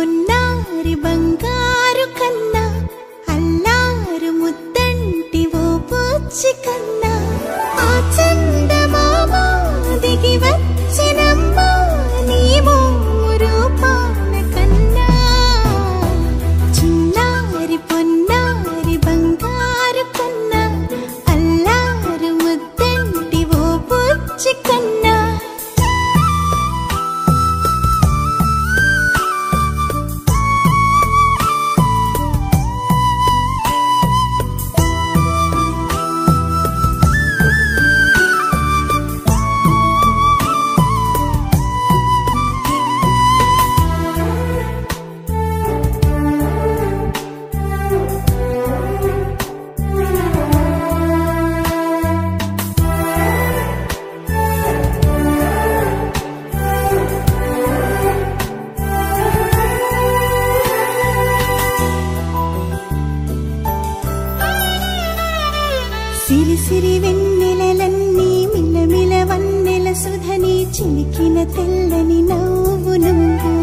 పొన్నారి బంగారు కన్నా అల్లారు ముద్దంటి ఓ పూచి కన్నా ఆ చందమామ దిగి వచ్చినమ్మా నీ రూపాల కన్నా చిన్నారి పొన్నారి బంగారు కన్నా అల్లారు ముద్దంటి ఓ పూచి కన్నా సిరి సిరి వెన్నెలలన్నీ మిలమిల వన్నెల సుధని చిలికిన తెల్లని నవ్వు నువ్వు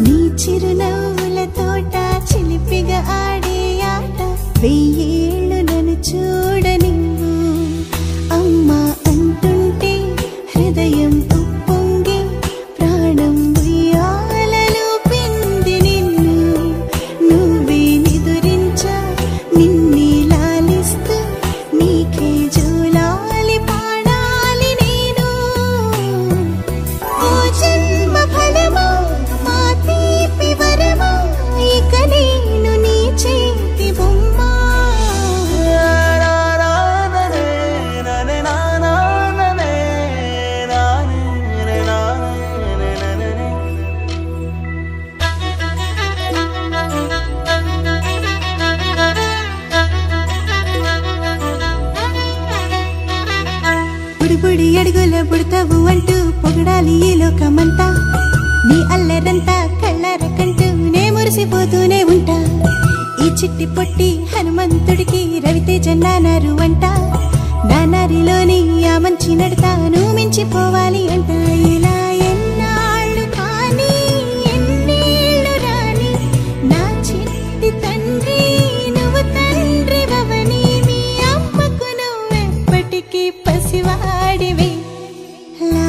నీ చిరునవ్వుల తోట చిలిపిగా ఆడే ఆట వెయ్యేళ్ళు నన్ను చూడ నువ్వు అమ్మా అంటుంటే హృదయం ఉప్పొంగి ప్రాణం ఉయ్యాలలో పిండి నిన్ను నువ్వే నిదురించా నిన్నే నీకే జోలాలి పాడాలి నేను ఓ జన్మ ఫలమా మా తీపి వరమా ఇక నేను నీ చేతి బొమ్మ బుడి అడుగుల బుడతావు అంటూ పొగడాలి ఈ లోకమంతా నీ అల్లరంతా కళ్ళారకంటూ నే మురిసిపోతూనే ఉంటా ఈ చిట్టి పొట్టి హనుమంతుడికి రవితేజ నానారు అంట నానారిలోని ఆ మంచి నడతాను మించిపోవాలి అంట ఇలా ఎన్నాళ్ళు కానీ ఎన్నేళ్ళు రాని నా చిట్టి తండ్రి నువ్వు తండ్రి భవని మీ అమ్మకు నువ్వెప్పటికీ పసివాడివి లా